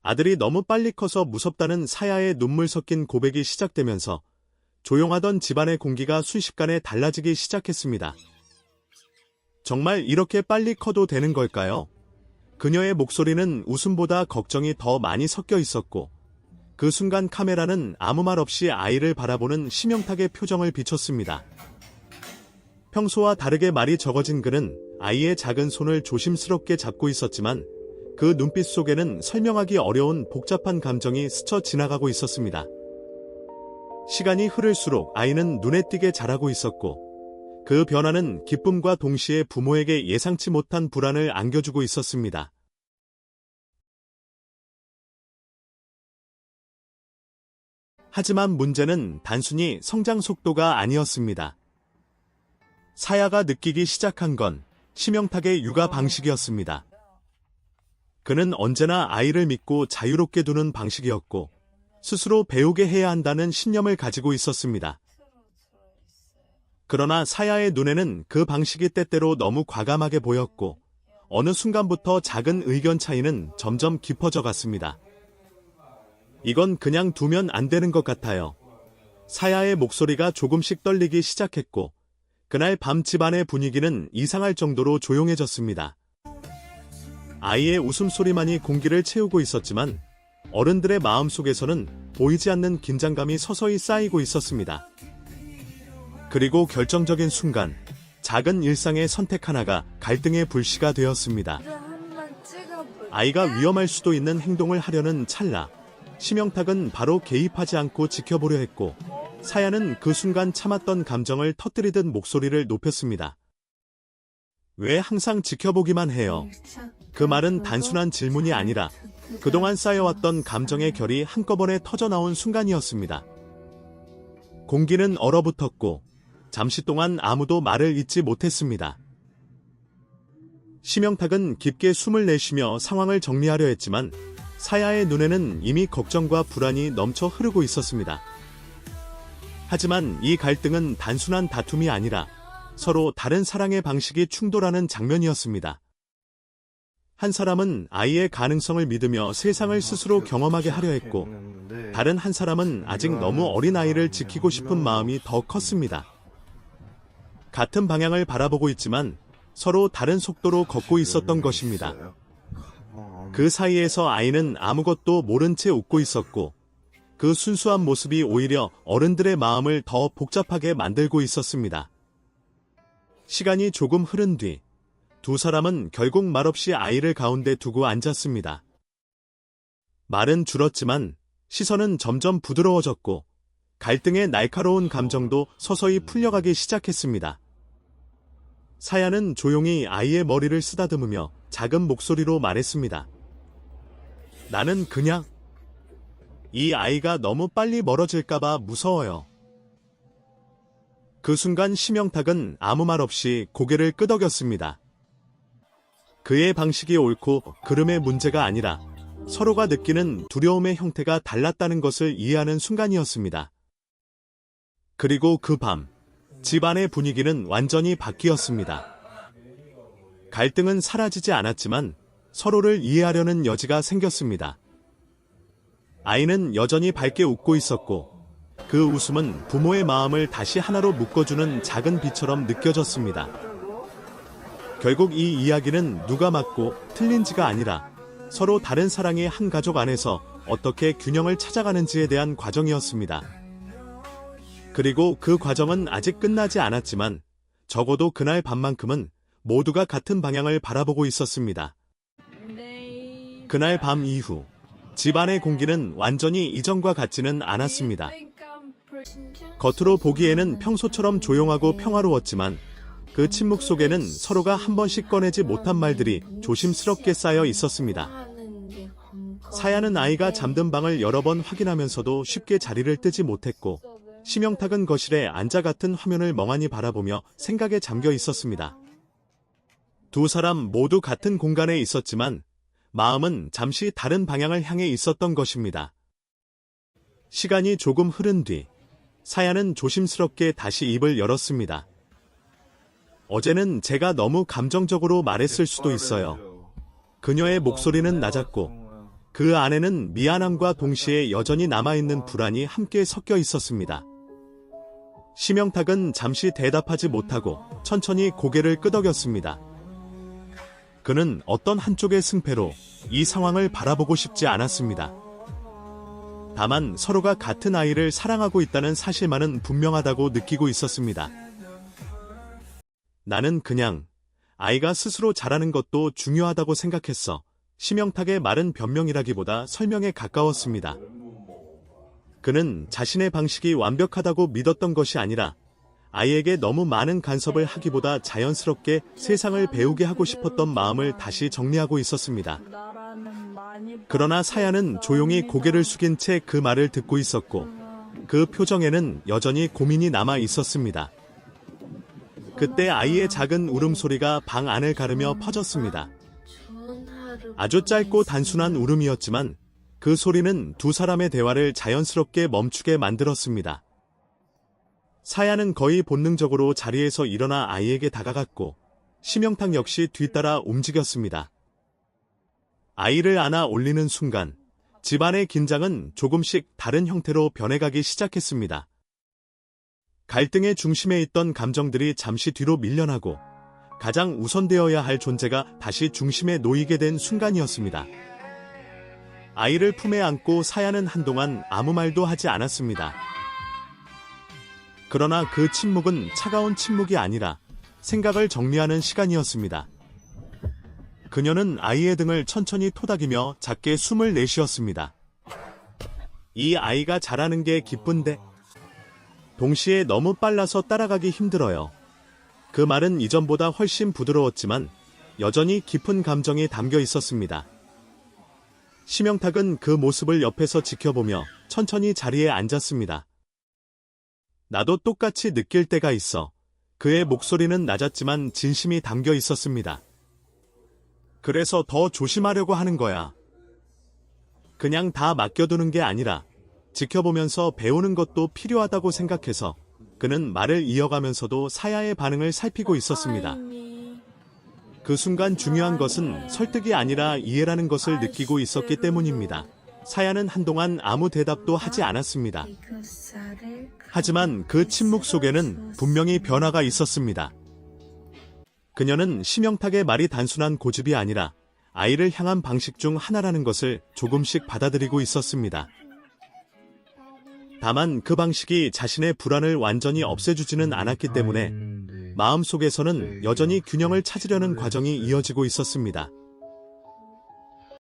아들이 너무 빨리 커서 무섭다는 사야의 눈물 섞인 고백이 시작되면서 조용하던 집안의 공기가 순식간에 달라지기 시작했습니다. 정말 이렇게 빨리 커도 되는 걸까요? 그녀의 목소리는 웃음보다 걱정이 더 많이 섞여 있었고, 그 순간 카메라는 아무 말 없이 아이를 바라보는 심영탁의 표정을 비췄습니다. 평소와 다르게 말이 적어진 그는 아이의 작은 손을 조심스럽게 잡고 있었지만 그 눈빛 속에는 설명하기 어려운 복잡한 감정이 스쳐 지나가고 있었습니다. 시간이 흐를수록 아이는 눈에 띄게 자라고 있었고 그 변화는 기쁨과 동시에 부모에게 예상치 못한 불안을 안겨주고 있었습니다. 하지만 문제는 단순히 성장 속도가 아니었습니다. 사야가 느끼기 시작한 건 심영탁의 육아 방식이었습니다. 그는 언제나 아이를 믿고 자유롭게 두는 방식이었고 스스로 배우게 해야 한다는 신념을 가지고 있었습니다. 그러나 사야의 눈에는 그 방식이 때때로 너무 과감하게 보였고 어느 순간부터 작은 의견 차이는 점점 깊어져 갔습니다. 이건 그냥 두면 안 되는 것 같아요. 사야의 목소리가 조금씩 떨리기 시작했고 그날 밤 집안의 분위기는 이상할 정도로 조용해졌습니다. 아이의 웃음소리만이 공기를 채우고 있었지만 어른들의 마음속에서는 보이지 않는 긴장감이 서서히 쌓이고 있었습니다. 그리고 결정적인 순간, 작은 일상의 선택 하나가 갈등의 불씨가 되었습니다. 아이가 위험할 수도 있는 행동을 하려는 찰나, 심영탁은 바로 개입하지 않고 지켜보려 했고, 사야는 그 순간 참았던 감정을 터뜨리듯 목소리를 높였습니다. 왜 항상 지켜보기만 해요? 그 말은 단순한 질문이 아니라 그동안 쌓여왔던 감정의 결이 한꺼번에 터져나온 순간이었습니다. 공기는 얼어붙었고 잠시 동안 아무도 말을 잇지 못했습니다. 심영탁은 깊게 숨을 내쉬며 상황을 정리하려 했지만 사야의 눈에는 이미 걱정과 불안이 넘쳐 흐르고 있었습니다. 하지만 이 갈등은 단순한 다툼이 아니라 서로 다른 사랑의 방식이 충돌하는 장면이었습니다. 한 사람은 아이의 가능성을 믿으며 세상을 스스로 경험하게 하려 했고 다른 한 사람은 아직 너무 어린 아이를 지키고 싶은 마음이 더 컸습니다. 같은 방향을 바라보고 있지만 서로 다른 속도로 걷고 있었던 것입니다. 그 사이에서 아이는 아무것도 모른 채 웃고 있었고 그 순수한 모습이 오히려 어른들의 마음을 더 복잡하게 만들고 있었습니다. 시간이 조금 흐른 뒤 두 사람은 결국 말없이 아이를 가운데 두고 앉았습니다. 말은 줄었지만 시선은 점점 부드러워졌고 갈등의 날카로운 감정도 서서히 풀려가기 시작했습니다. 사야는 조용히 아이의 머리를 쓰다듬으며 작은 목소리로 말했습니다. 나는 그냥 이 아이가 너무 빨리 멀어질까봐 무서워요. 그 순간 심영탁은 아무 말 없이 고개를 끄덕였습니다. 그의 방식이 옳고 그름의 문제가 아니라 서로가 느끼는 두려움의 형태가 달랐다는 것을 이해하는 순간이었습니다. 그리고 그 밤, 집안의 분위기는 완전히 바뀌었습니다. 갈등은 사라지지 않았지만 서로를 이해하려는 여지가 생겼습니다. 아이는 여전히 밝게 웃고 있었고 그 웃음은 부모의 마음을 다시 하나로 묶어주는 작은 빛처럼 느껴졌습니다. 결국 이 이야기는 누가 맞고 틀린지가 아니라 서로 다른 사랑의 한 가족 안에서 어떻게 균형을 찾아가는지에 대한 과정이었습니다. 그리고 그 과정은 아직 끝나지 않았지만 적어도 그날 밤만큼은 모두가 같은 방향을 바라보고 있었습니다. 그날 밤 이후 집안의 공기는 완전히 이전과 같지는 않았습니다. 겉으로 보기에는 평소처럼 조용하고 평화로웠지만 그 침묵 속에는 서로가 한 번씩 꺼내지 못한 말들이 조심스럽게 쌓여 있었습니다. 사야는 아이가 잠든 방을 여러 번 확인하면서도 쉽게 자리를 뜨지 못했고 심영탁은 거실에 앉아 같은 화면을 멍하니 바라보며 생각에 잠겨 있었습니다. 두 사람 모두 같은 공간에 있었지만 마음은 잠시 다른 방향을 향해 있었던 것입니다. 시간이 조금 흐른 뒤 사야는 조심스럽게 다시 입을 열었습니다. 어제는 제가 너무 감정적으로 말했을 수도 있어요. 그녀의 목소리는 낮았고 그 안에는 미안함과 동시에 여전히 남아있는 불안이 함께 섞여 있었습니다. 심영탁은 잠시 대답하지 못하고 천천히 고개를 끄덕였습니다. 그는 어떤 한쪽의 승패로 이 상황을 바라보고 싶지 않았습니다. 다만 서로가 같은 아이를 사랑하고 있다는 사실만은 분명하다고 느끼고 있었습니다. 나는 그냥 아이가 스스로 자라는 것도 중요하다고 생각했어. 심영탁의 말은 변명이라기보다 설명에 가까웠습니다. 그는 자신의 방식이 완벽하다고 믿었던 것이 아니라 아이에게 너무 많은 간섭을 하기보다 자연스럽게 세상을 배우게 하고 싶었던 마음을 다시 정리하고 있었습니다. 그러나 사야는 조용히 고개를 숙인 채 그 말을 듣고 있었고 그 표정에는 여전히 고민이 남아 있었습니다. 그때 아이의 작은 울음소리가 방 안을 가르며 퍼졌습니다. 아주 짧고 단순한 울음이었지만 그 소리는 두 사람의 대화를 자연스럽게 멈추게 만들었습니다. 사야는 거의 본능적으로 자리에서 일어나 아이에게 다가갔고 심영탁 역시 뒤따라 움직였습니다. 아이를 안아 올리는 순간 집안의 긴장은 조금씩 다른 형태로 변해가기 시작했습니다. 갈등의 중심에 있던 감정들이 잠시 뒤로 밀려나고 가장 우선되어야 할 존재가 다시 중심에 놓이게 된 순간이었습니다. 아이를 품에 안고 사야는 한동안 아무 말도 하지 않았습니다. 그러나 그 침묵은 차가운 침묵이 아니라 생각을 정리하는 시간이었습니다. 그녀는 아이의 등을 천천히 토닥이며 작게 숨을 내쉬었습니다. 이 아이가 자라는 게 기쁜데 동시에 너무 빨라서 따라가기 힘들어요. 그 말은 이전보다 훨씬 부드러웠지만 여전히 깊은 감정이 담겨 있었습니다. 심영탁은 그 모습을 옆에서 지켜보며 천천히 자리에 앉았습니다. 나도 똑같이 느낄 때가 있어. 그의 목소리는 낮았지만 진심이 담겨 있었습니다. 그래서 더 조심하려고 하는 거야. 그냥 다 맡겨두는 게 아니라 지켜보면서 배우는 것도 필요하다고 생각해서 그는 말을 이어가면서도 사야의 반응을 살피고 있었습니다. 그 순간 중요한 것은 설득이 아니라 이해라는 것을 느끼고 있었기 때문입니다. 사야는 한동안 아무 대답도 하지 않았습니다. 하지만 그 침묵 속에는 분명히 변화가 있었습니다. 그녀는 심영탁의 말이 단순한 고집이 아니라 아이를 향한 방식 중 하나라는 것을 조금씩 받아들이고 있었습니다. 다만 그 방식이 자신의 불안을 완전히 없애주지는 않았기 때문에 마음속에서는 여전히 균형을 찾으려는 과정이 이어지고 있었습니다.